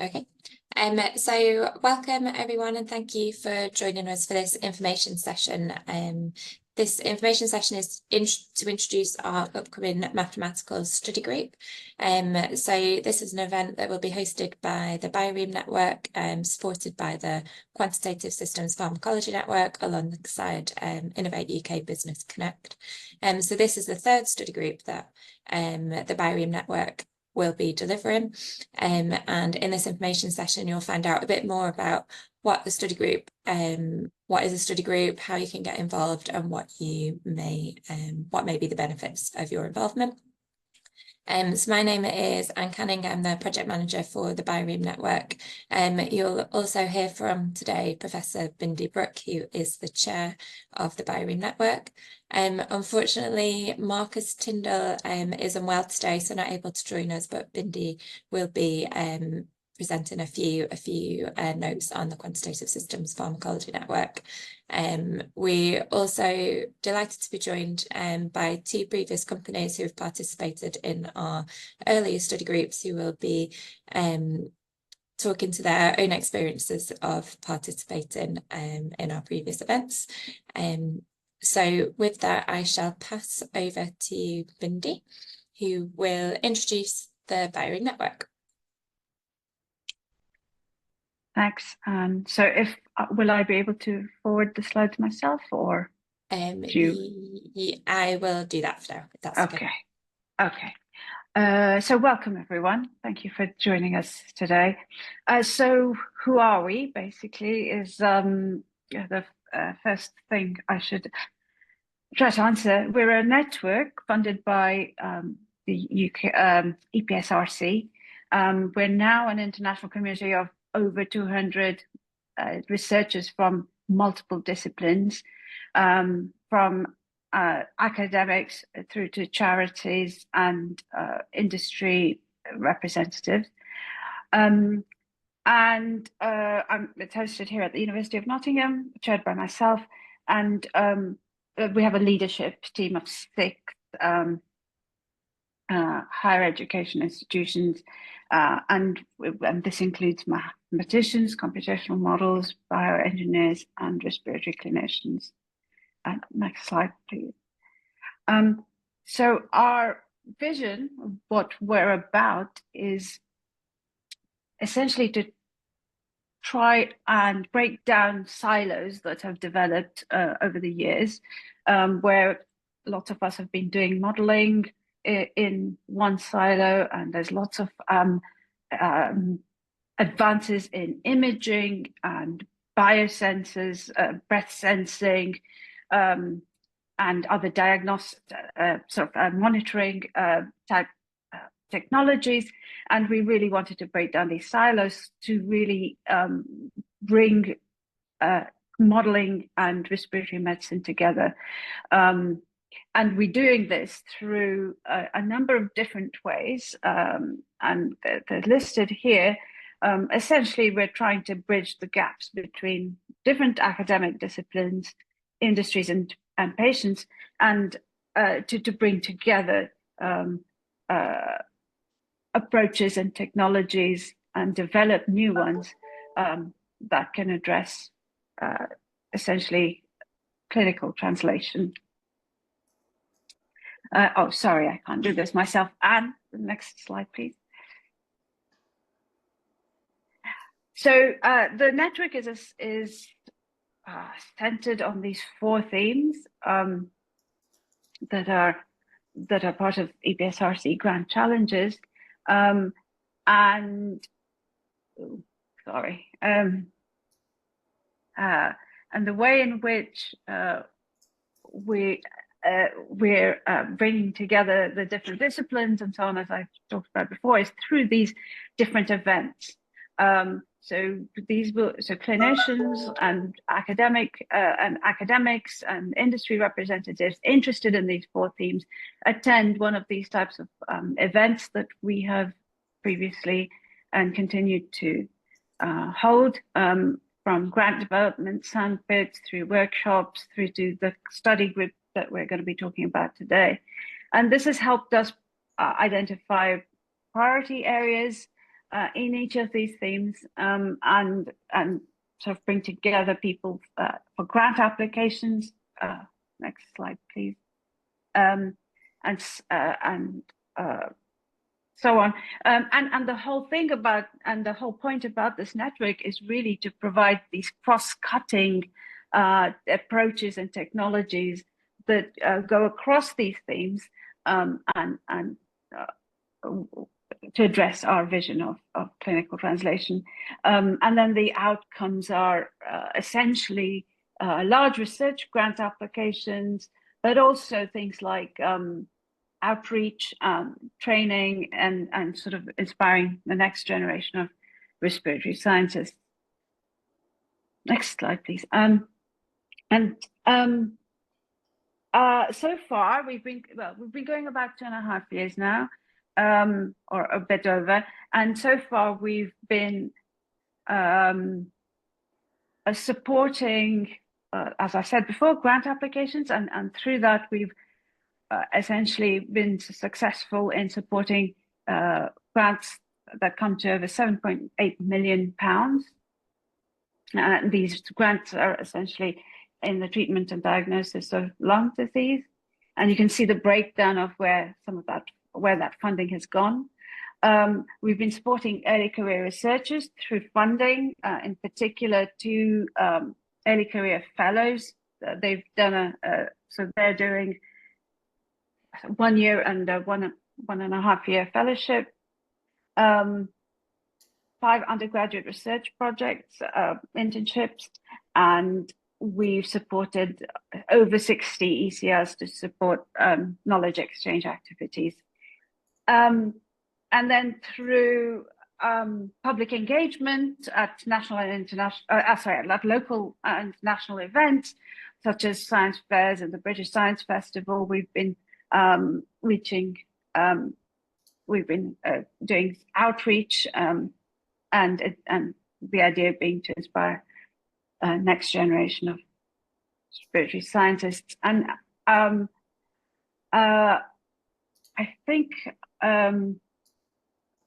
Okay. So welcome everyone, and thank you for joining us for this information session. This information session is to introduce our upcoming mathematical study group. So this is an event that will be hosted by the BIOREME Network, supported by the Quantitative Systems Pharmacology Network, alongside Innovate UK Business Connect. So this is the third study group that the BIOREME Network will be delivering. And in this information session, you'll find out a bit more about what the study group, what is a study group, how you can get involved, and what may be the benefits of your involvement. So my name is Anne Canning. I'm the project manager for the BIOREME Network. You'll also hear from today Professor Bindi Brook, who is the chair of the BIOREME Network. Unfortunately, Marcus Tyndall is unwell today, so not able to join us, but Bindi will be presenting a few notes on the Quantitative Systems Pharmacology Network. We're also delighted to be joined by two previous companies who have participated in our earlier study groups, who will be talking to their own experiences of participating in our previous events. So with that, I shall pass over to Bindi, who will introduce the BIOREME Network. Thanks. So will I be able to forward the slides myself, or I will do that for now, if that's okay. Okay. So welcome everyone. Thank you for joining us today. So who are we? Basically, is the first thing I should try to answer. We're a network funded by the UK EPSRC. We're now an international community of over 200 researchers from multiple disciplines, from academics through to charities and industry representatives. And I'm hosted here at the University of Nottingham, chaired by myself, and we have a leadership team of 6 higher education institutions, and this includes mathematicians, computational models, bioengineers, and respiratory clinicians. Next slide, please. So our vision, what we're about, is essentially to try and break down silos that have developed over the years, where lots of us have been doing modeling in one silo, and there's lots of advances in imaging and biosensors, breath sensing, and other diagnostic monitoring type technologies. And we really wanted to break down these silos to really bring modeling and respiratory medicine together. And we're doing this through a number of different ways, and they're listed here. Essentially, we're trying to bridge the gaps between different academic disciplines, industries, and patients, and to bring together approaches and technologies and develop new ones that can address essentially clinical translation. Oh, sorry, I can't do this myself. Anne, the next slide, please. So the network is centered on these 4 themes that are part of EPSRC grant challenges, and the way in which we're bringing together the different disciplines and so on, as I've talked about before, is through these different events. So clinicians and academics and industry representatives interested in these 4 themes attend one of these types of events that we have previously and continued to hold, from grant development sandpits through workshops through to the study group that we're going to be talking about today. And this has helped us identify priority areas in each of these themes, and sort of bring together people for grant applications. Next slide, please. And so on. And the whole thing about, and the whole point about this network is really to provide these cross-cutting approaches and technologies that go across these themes, and to address our vision of clinical translation. And then the outcomes are essentially large research grant applications, but also things like outreach, training, and sort of inspiring the next generation of respiratory scientists. Next slide, please. So far, we've been going about 2.5 years now, or a bit over, and so far we've been supporting, as I said before, grant applications, and through that we've essentially been successful in supporting grants that come to over £7.8 million. These grants are essentially in the treatment and diagnosis of lung disease, and you can see the breakdown of where that funding has gone. We've been supporting early career researchers through funding, in particular to early career fellows. They've done so they're doing 1 year and 1.5 year fellowship, 5 undergraduate research projects, internships, and we've supported over 60 ECRs to support knowledge exchange activities. And then through public engagement at national and international, at local and national events, such as science fairs and the British Science Festival, we've been doing outreach, and the idea being to inspire next generation of respiratory scientists. And I think,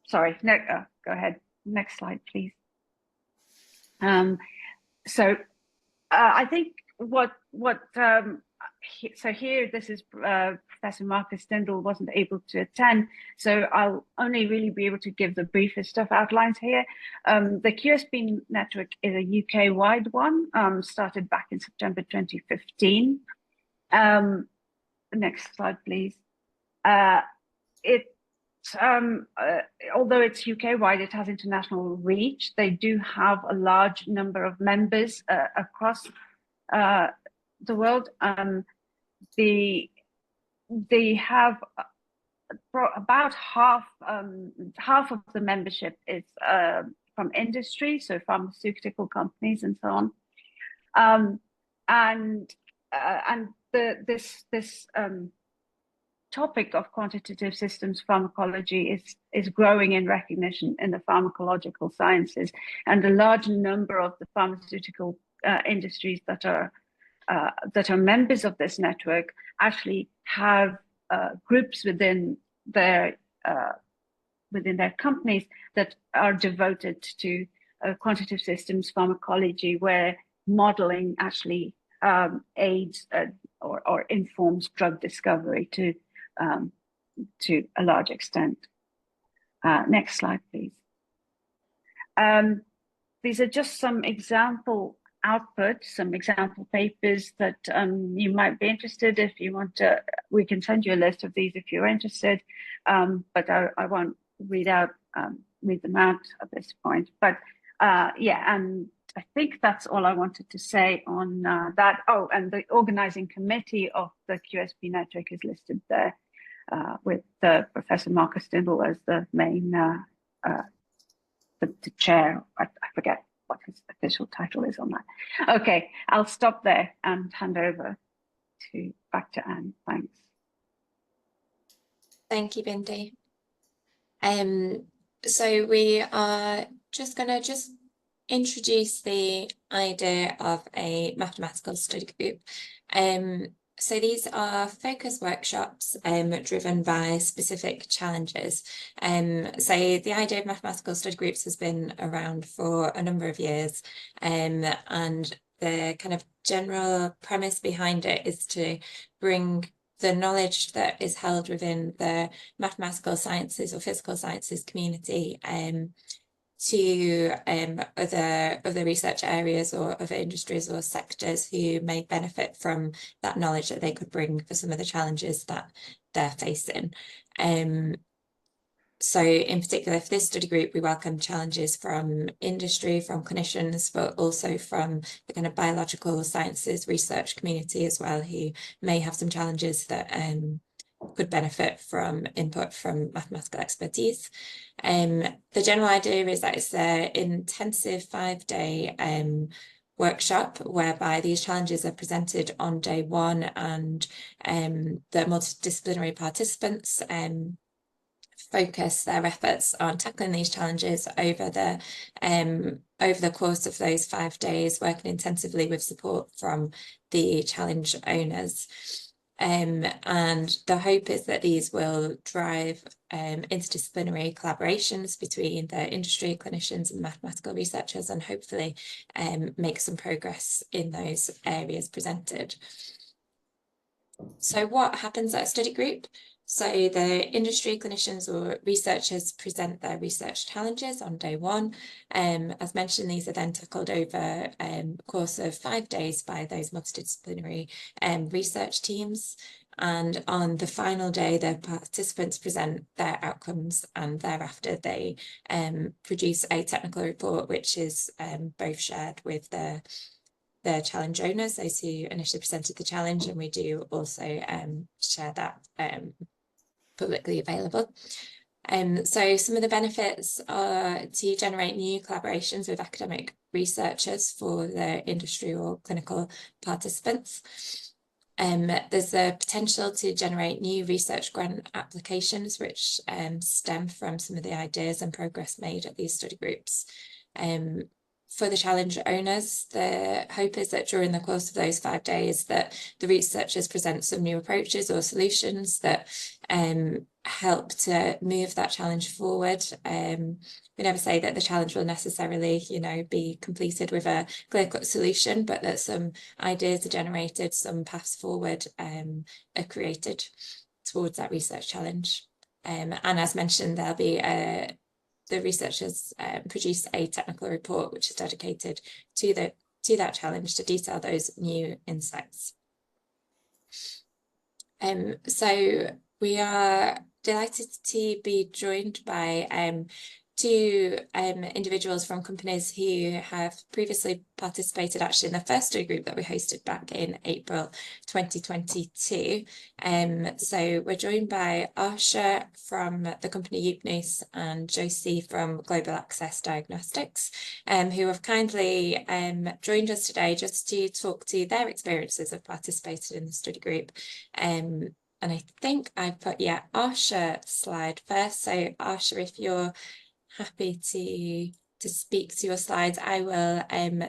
sorry, go ahead. Next slide, please. So I think so here, this is Professor Marcus Stindl wasn't able to attend, so I'll only really be able to give the briefest of outlines here. The QSP network is a UK-wide one, started back in September 2015. Next slide, please. Although it's UK-wide, it has international reach. They do have a large number of members across the world. They have about half of the membership is from industry, so pharmaceutical companies and so on. This topic of quantitative systems pharmacology is growing in recognition in the pharmacological sciences, and a large number of the pharmaceutical industries that are members of this network actually have groups within their companies that are devoted to quantitative systems pharmacology, where modeling actually aids or informs drug discovery to a large extent. Next slide, please. These are just some example output, some example papers that you might be interested. If you want to, we can send you a list of these if you're interested, but I won't read them out at this point. But yeah, and I think that's all I wanted to say on that. Oh, and the organizing committee of the QSP network is listed there, with Professor Marcus Stindl as the main, the chair. I forget what his official title is on that. Okay, I'll stop there and hand over back to Anne. Thanks. Thank you, Bindi. So we are just going to introduce the idea of a mathematical study group. So these are focus workshops driven by specific challenges. So the idea of mathematical study groups has been around for a number of years, and the kind of general premise behind it is to bring the knowledge that is held within the mathematical sciences or physical sciences community to other research areas or other industries or sectors who may benefit from that knowledge that they could bring for some of the challenges that they're facing. So in particular, for this study group, we welcome challenges from industry, from clinicians, but also from the kind of biological sciences research community as well, who may have some challenges that could benefit from input from mathematical expertise. The general idea is that it's an intensive 5-day workshop whereby these challenges are presented on day one, and the multidisciplinary participants focus their efforts on tackling these challenges over the course of those 5 days, working intensively with support from the challenge owners. And the hope is that these will drive interdisciplinary collaborations between the industry, clinicians and mathematical researchers, and hopefully make some progress in those areas presented. So what happens at a study group? So the industry clinicians or researchers present their research challenges on day one. As mentioned, these are then tackled over a course of 5 days by those multidisciplinary research teams. And on the final day, the participants present their outcomes, and thereafter they produce a technical report, which is both shared with the challenge owners, those who initially presented the challenge, and we do also share that publicly available. So some of the benefits are to generate new collaborations with academic researchers for the industry or clinical participants. There's the potential to generate new research grant applications, which stem from some of the ideas and progress made at these study groups. For the challenge owners, the hope is that during the course of those 5 days that the researchers present some new approaches or solutions that help to move that challenge forward. We never say that the challenge will necessarily, be completed with a clear-cut solution, but that some ideas are generated, some paths forward are created towards that research challenge. And as mentioned, there'll be the researchers produce a technical report which is dedicated to that challenge to detail those new insights. So we are delighted to be joined by two individuals from companies who have previously participated actually in the first study group that we hosted back in April 2022. So we're joined by Arshia from the company Eupnoos and Josie from Global Access Diagnostics, who have kindly joined us today just to talk to their experiences of participating in the study group. And I think I put, Arshia slide first. So Arshia, if you're happy to speak to your slides, I will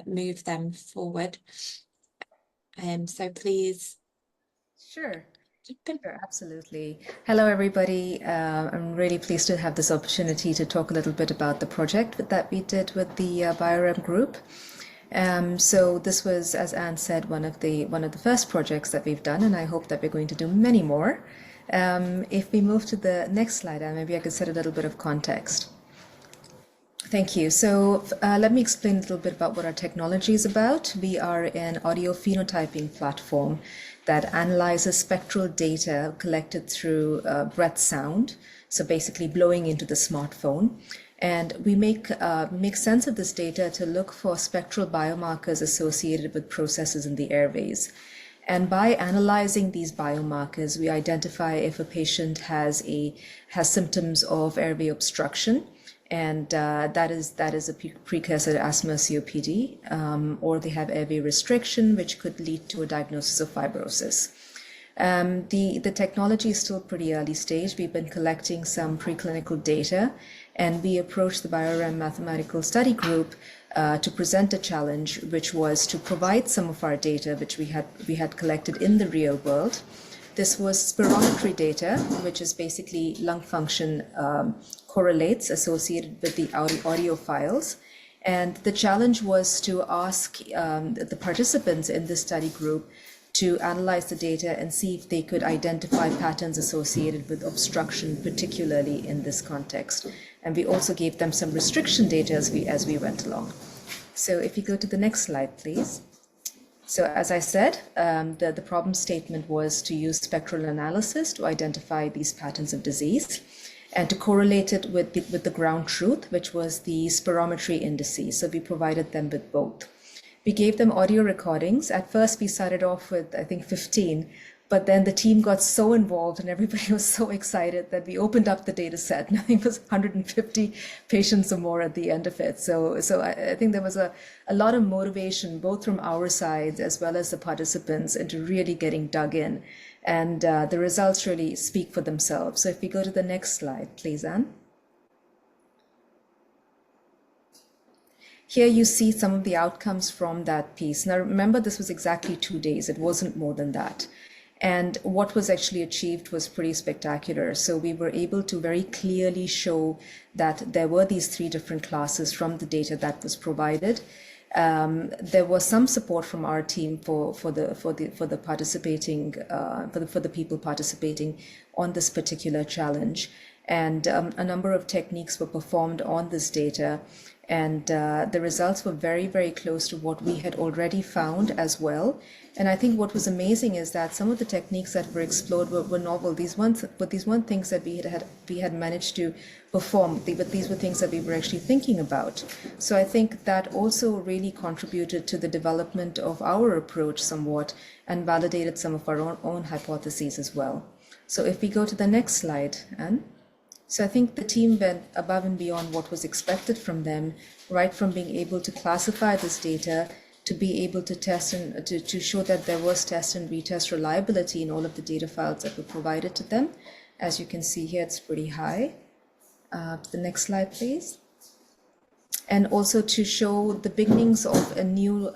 move them forward. So please. Sure, absolutely. Hello, everybody. I'm really pleased to have this opportunity to talk a little bit about the project that we did with the BIOREME group. So this was, as Anne said, one of the first projects that we've done, and I hope that we're going to do many more. If we move to the next slide, Anne, maybe I could set a little bit of context. Thank you. So let me explain a little bit about what our technology is about. We are an audio phenotyping platform that analyzes spectral data collected through breath sound, so basically blowing into the smartphone. And we make sense of this data to look for spectral biomarkers associated with processes in the airways. And by analyzing these biomarkers, we identify if a patient has symptoms of airway obstruction, and that is a precursor to asthma, COPD, or they have airway restriction, which could lead to a diagnosis of fibrosis. The technology is still pretty early stage. We've been collecting some preclinical data, And we approached the BIOREME Mathematical Study Group to present a challenge, which was to provide some of our data, which we had collected in the real world. This was spirometry data, which is basically lung function correlates associated with the audio files. And the challenge was to ask the participants in this study group to analyze the data and see if they could identify patterns associated with obstruction, particularly in this context. And we also gave them some restriction data as we went along. So if you go to the next slide, please. So as I said, the problem statement was to use spectral analysis to identify these patterns of disease and to correlate it with the ground truth, which was the spirometry indices. So we provided them with both. We gave them audio recordings. At first, we started off with, I think, 15, but then the team got so involved and everybody was so excited that we opened up the data set. And I think it was 150 patients or more at the end of it. So I think there was a lot of motivation, both from our sides as well as the participants, into really getting dug in. And the results really speak for themselves. So if we go to the next slide, please, Anne. Here you see some of the outcomes from that piece. Now remember, this was exactly 2 days. It wasn't more than that. And what was actually achieved was pretty spectacular. So we were able to very clearly show that there were these 3 different classes from the data that was provided. There was some support from our team for the people participating on this particular challenge, and a number of techniques were performed on this data, and the results were very, very close to what we had already found as well. And I think what was amazing is that some of the techniques that were explored were novel. These weren't things that we had managed to perform, but these were things that we were actually thinking about. So I think that also really contributed to the development of our approach somewhat and validated some of our own hypotheses as well. So if we go to the next slide, Anne. So I think the team went above and beyond what was expected from them, right from being able to classify this data to be able to test and to show that there was test and retest reliability in all of the data files that were provided to them. As you can see here, it's pretty high. The next slide, please. And also to show the beginnings of a new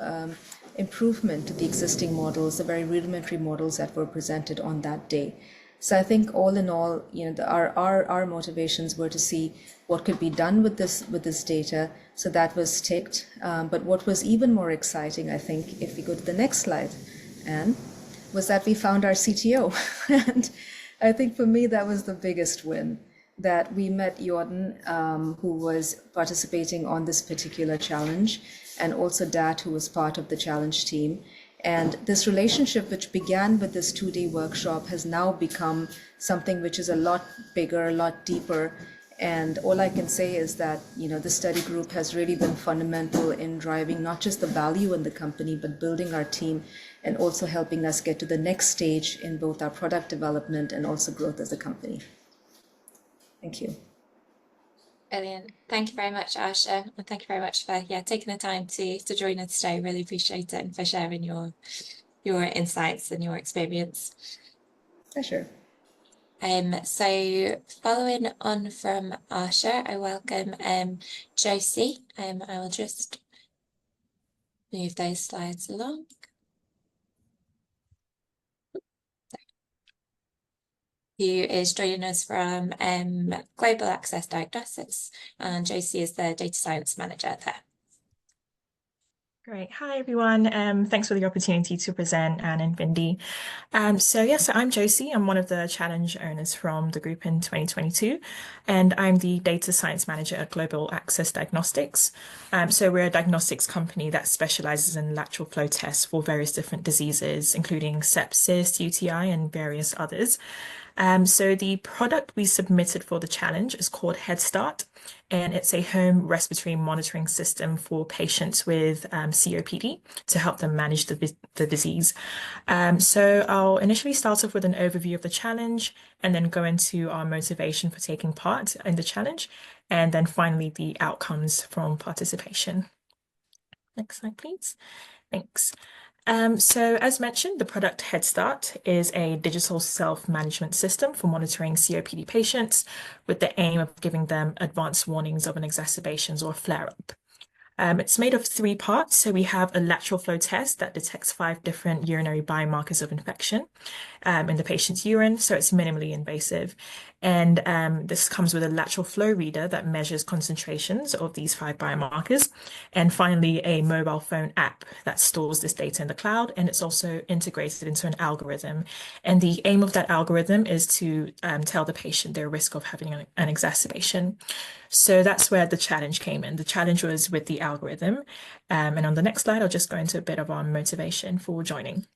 improvement to the existing models, the very rudimentary models that were presented on that day. So I think all in all, our motivations were to see what could be done with this data. So that was ticked. But what was even more exciting, I think, if we go to the next slide, Anne, was that we found our CTO. And I think for me, that was the biggest win, that we met Jordan, who was participating on this particular challenge, and also Dat, who was part of the challenge team. And this relationship, which began with this 2-day workshop, has now become something which is a lot bigger, a lot deeper. And all I can say is that, the study group has really been fundamental in driving not just the value in the company, but building our team and also helping us get to the next stage in both our product development and also growth as a company. Thank you. Brilliant. Thank you very much, Arshia, and thank you very much for taking the time to join us today. Really appreciate it, and for sharing your insights and your experience. Pleasure. So following on from Arshia, I welcome Josie. I will just move those slides along. Who is joining us from Global Access Diagnostics, and Josie is the data science manager there. Great. Hi, everyone. Thanks for the opportunity to present, Anne and Bindi. So I'm Josie. I'm one of the challenge owners from the group in 2022, and I'm the data science manager at Global Access Diagnostics. So we're a diagnostics company that specializes in lateral flow tests for various different diseases, including sepsis, UTI, and various others. So the product we submitted for the challenge is called Head Start, and it's a home respiratory monitoring system for patients with COPD to help them manage the disease. So I'll initially start off with an overview of the challenge and then go into our motivation for taking part in the challenge, and then finally the outcomes from participation. Next slide, please. Thanks. So as mentioned, the product Head Start is a digital self-management system for monitoring COPD patients with the aim of giving them advanced warnings of an exacerbations or flare-up. It's made of 3 parts. So we have a lateral flow test that detects 5 different urinary biomarkers of infection in the patient's urine. So it's minimally invasive. And this comes with a lateral flow reader that measures concentrations of these 5 biomarkers. And finally, a mobile phone app that stores this data in the cloud. And it's also integrated into an algorithm. And the aim of that algorithm is to tell the patient their risk of having an exacerbation. So that's where the challenge came in. The challenge was with the algorithm. And on the next slide, I'll just go into a bit of our motivation for joining.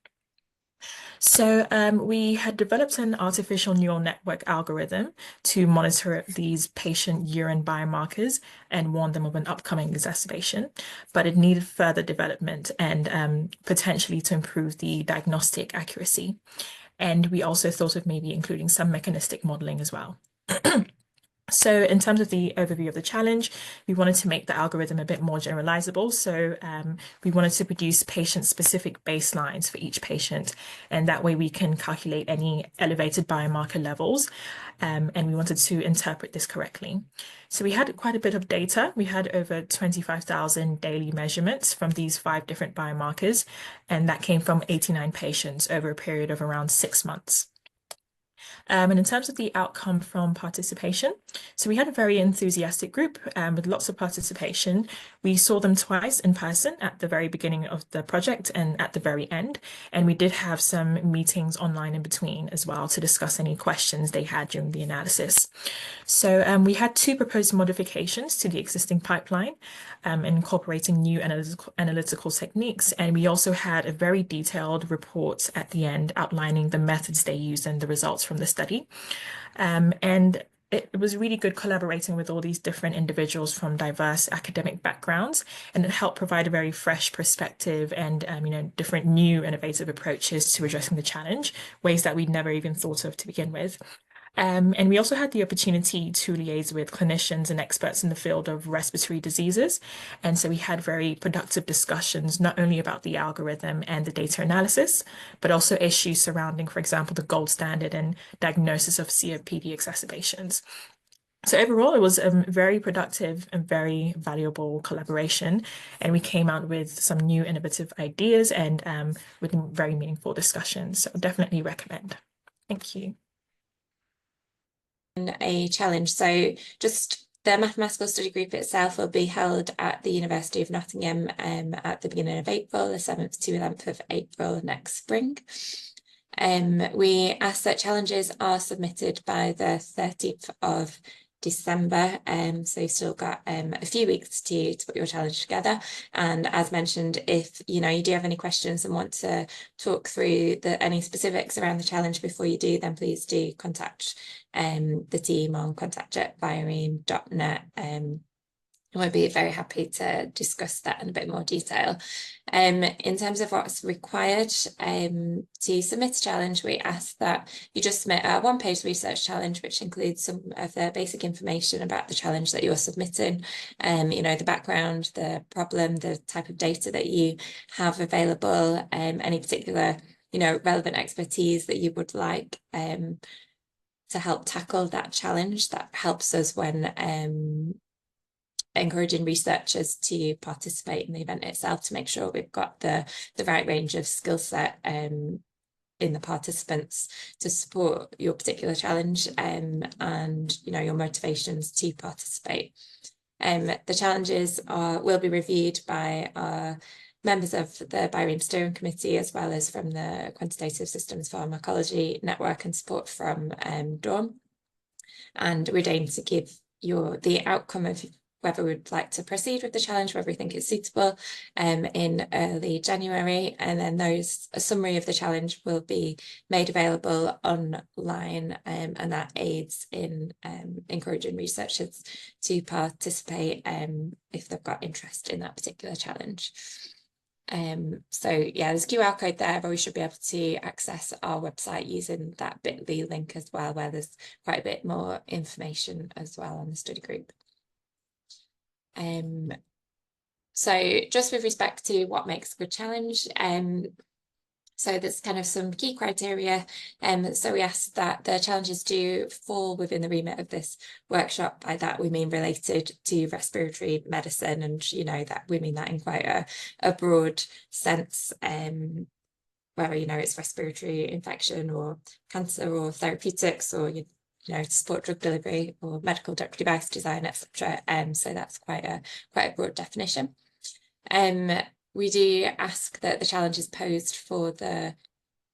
So we had developed an artificial neural network algorithm to monitor these patient urine biomarkers and warn them of an upcoming exacerbation, but it needed further development and potentially to improve the diagnostic accuracy. And we also thought of maybe including some mechanistic modeling as well. So in terms of the overview of the challenge, we wanted to make the algorithm a bit more generalizable. So we wanted to produce patient-specific baselines for each patient, and that way we can calculate any elevated biomarker levels, and we wanted to interpret this correctly. So we had quite a bit of data. We had over 25,000 daily measurements from these 5 different biomarkers, and that came from 89 patients over a period of around 6 months. And in terms of the outcome from participation, so we had a very enthusiastic group with lots of participation. We saw them twice in person at the very beginning of the project and at the very end. And we did have some meetings online in between as well to discuss any questions they had during the analysis. So we had 2 proposed modifications to the existing pipeline, incorporating new analytical techniques. And we also had a very detailed report at the end outlining the methods they used and the results from the study. And it was really good collaborating with all these different individuals from diverse academic backgrounds, and it helped provide a very fresh perspective and different new innovative approaches to addressing the challenge, ways that we'd never even thought of to begin with. And we also had the opportunity to liaise with clinicians and experts in the field of respiratory diseases. And so we had very productive discussions, not only about the algorithm and the data analysis, but also issues surrounding, for example, the gold standard and diagnosis of COPD exacerbations. So overall, it was a very productive and very valuable collaboration, and we came out with some new innovative ideas and with very meaningful discussions. So definitely recommend. Thank you. A challenge. So just the mathematical study group itself will be held at the University of Nottingham at the beginning of April, the 7th to 11th of April next spring. We ask that challenges are submitted by the 13th of December, so you've still got a few weeks to put your challenge together. And as mentioned, if you do have any questions and want to talk through any specifics around the challenge before you do, then please do contact the team on contact@bioreme.net. We'll be very happy to discuss that in a bit more detail. In terms of what's required to submit a challenge, we ask that you just submit a 1-page research challenge, which includes some of the basic information about the challenge that you're submitting, the background, the problem, the type of data that you have available, any particular, relevant expertise that you would like to help tackle that challenge. That helps us when encouraging researchers to participate in the event itself, to make sure we've got the right range of skill set in the participants to support your particular challenge and your motivations to participate. The challenges will be reviewed by our members of the BIOREME Steering Committee, as well as from the Quantitative Systems Pharmacology Network and support from DAWN. And we're aiming to give the outcome of whether we'd like to proceed with the challenge, whether we think it's suitable, in early January. And then a summary of the challenge will be made available online, and that aids in encouraging researchers to participate if they've got interest in that particular challenge. So yeah, there's a QR code there, but we should be able to access our website using that bit.ly link as well, where there's quite a bit more information as well on the study group. So just with respect to what makes a good challenge, so there's kind of some key criteria. So we asked that the challenges do fall within the remit of this workshop. By that we mean related to respiratory medicine, and you know that we mean that in quite a broad sense, whether you know it's respiratory infection or cancer or therapeutics or you know support drug delivery or medical device design, etc. So that's quite a broad definition. We do ask that the challenge is posed for the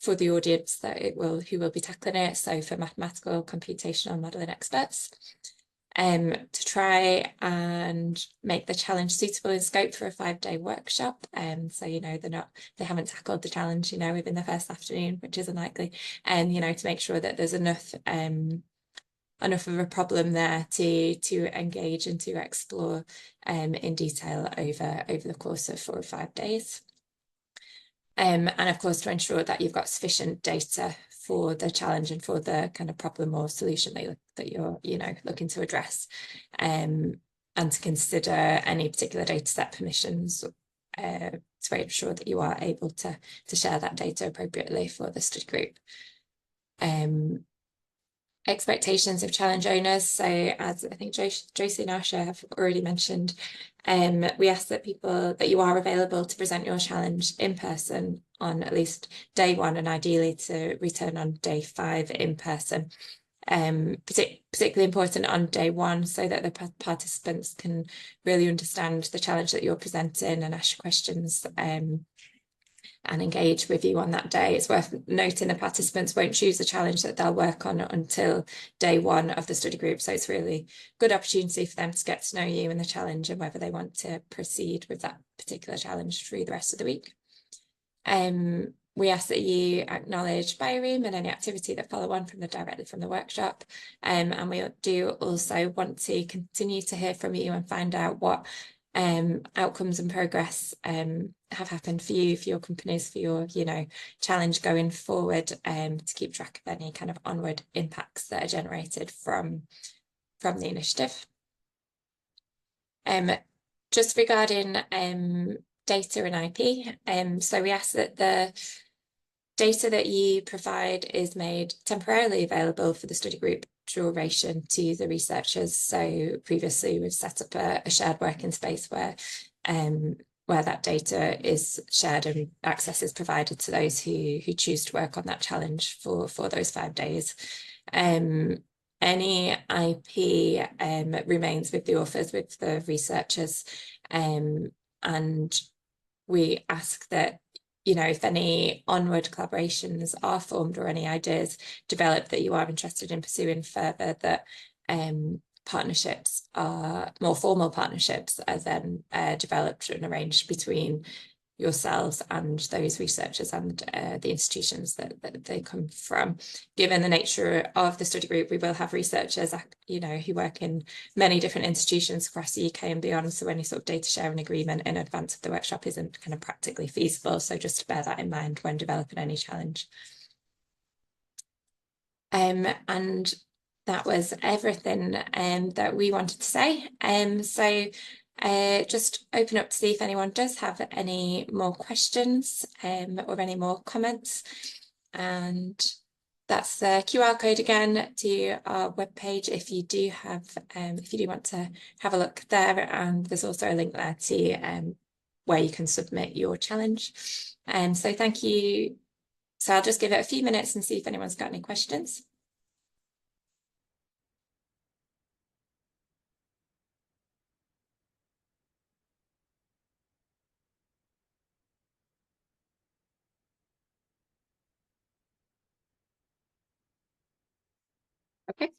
audience who will be tackling it, so for mathematical, computational, modelling experts, to try and make the challenge suitable in scope for a 5-day workshop. So you know they haven't tackled the challenge, you know, within the first afternoon, which is unlikely, and you know, to make sure that there's enough of a problem there to engage and to explore in detail over the course of 4 or 5 days. And of course, to ensure that you've got sufficient data for the challenge and for the kind of problem or solution that you're you know looking to address, and to consider any particular data set permissions to make sure that you are able to share that data appropriately for the study group. Expectations of challenge owners. So as I think Josie and Arshia have already mentioned, we ask that you are available to present your challenge in person on at least day 1 and ideally to return on day 5 in person. Particularly important on day 1 so that the participants can really understand the challenge that you're presenting and ask questions and engage with you on that day. It's worth noting the participants won't choose the challenge that they'll work on until day 1 of the study group. So it's really good opportunity for them to get to know you and the challenge and whether they want to proceed with that particular challenge through the rest of the week. We ask that you acknowledge BIOREME and any activity that follow on directly from the workshop. And we do also want to continue to hear from you and find out what outcomes and progress have happened for you, for your companies, for your challenge going forward, to keep track of any kind of onward impacts that are generated from the initiative. Just regarding data and IP, so we ask that the data that you provide is made temporarily available for the study group duration to the researchers. So previously we've set up a shared working space where that data is shared and access is provided to those who choose to work on that challenge for those 5 days. Any IP remains with the authors, with the researchers, and we ask that if any onward collaborations are formed or any ideas develop that you are interested in pursuing further, that partnerships are more formal partnerships are then developed and arranged between yourselves and those researchers and the institutions that they come from. Given the nature of the study group, we will have researchers who work in many different institutions across the UK and beyond, so any sort of data sharing agreement in advance of the workshop isn't kind of practically feasible, so just to bear that in mind when developing any challenge. And that was everything that we wanted to say. Just open up to see if anyone does have any more questions or any more comments. And that's the QR code again to our webpage if you do want to have a look there. And there's also a link there to where you can submit your challenge. So thank you. So I'll just give it a few minutes and see if anyone's got any questions. Okay.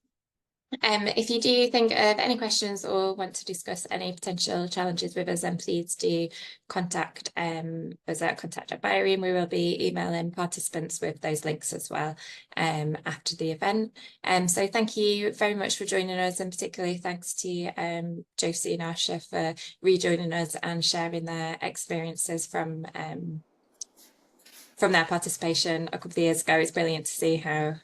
If you do think of any questions or want to discuss any potential challenges with us, then please do contact us at contact@BIOREME. We will be emailing participants with those links as well after the event. So thank you very much for joining us, and particularly thanks to Josie and Arshia for rejoining us and sharing their experiences from their participation a couple of years ago. It's brilliant to see how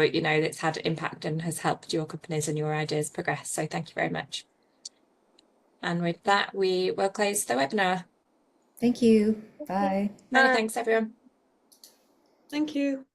it's had impact and has helped your companies and your ideas progress. So thank you very much. And with that, we will close the webinar. Thank you. Bye. Many thanks, everyone. Thank you.